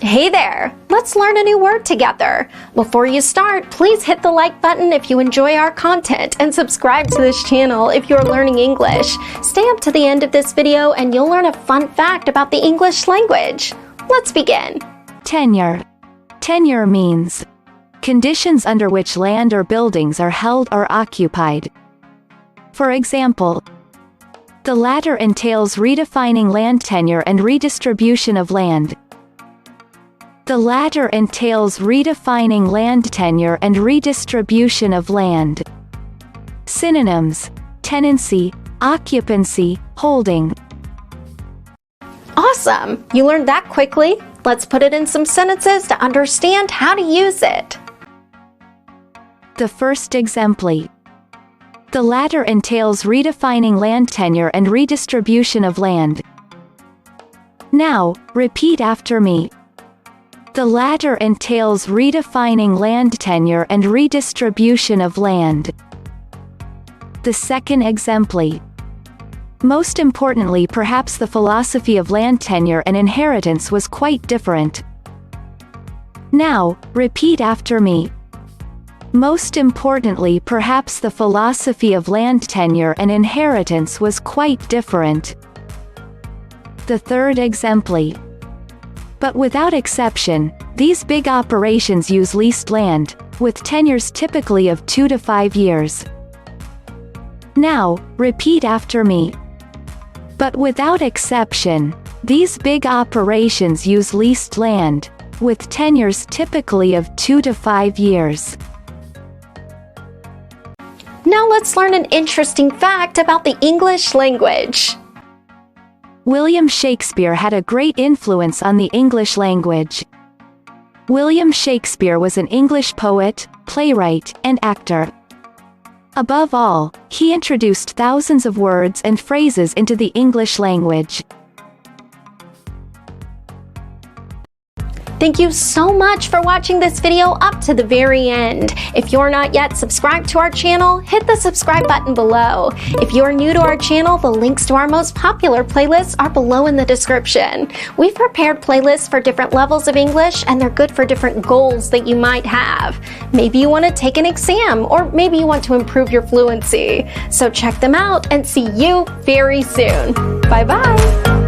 Hey there! Let's learn a new word together. Before you start, please hit the like button if you enjoy our content and subscribe to this channel if you're learning English. Stay up to the end of this video and you'll learn a fun fact about the English language. Let's begin. Tenure. Tenure means conditions under which land or buildings are held or occupied. For example, the latter entails redefining land tenure and redistribution of land. The latter entails redefining land tenure and redistribution of land. Synonyms: tenancy, occupancy, holding. Awesome! You learned that quickly. Let's put it in some sentences to understand how to use it. The first exempli. The latter entails redefining land tenure and redistribution of land. Now, repeat after me. The latter entails redefining land tenure and redistribution of land. The second exempli. Most importantly, perhaps the philosophy of land tenure and inheritance was quite different. Now, repeat after me. Most importantly, perhaps the philosophy of land tenure and inheritance was quite different. The third exempli. But without exception, these big operations use leased land, with tenures typically of 2 to 5 years. Now, repeat after me. But without exception, these big operations use leased land, with tenures typically of 2 to 5 years. Now let's learn an interesting fact about the English language. William Shakespeare had a great influence on the English language. William Shakespeare was an English poet, playwright, and actor. Above all, he introduced thousands of words and phrases into the English language. Thank you so much for watching this video up to the very end. If you're not yet subscribed to our channel, hit the subscribe button below. If you're new to our channel, the links to our most popular playlists are below in the description. We've prepared playlists for different levels of English, and they're good for different goals that you might have. Maybe you want to take an exam, or maybe you want to improve your fluency. So check them out and see you very soon. Bye-bye.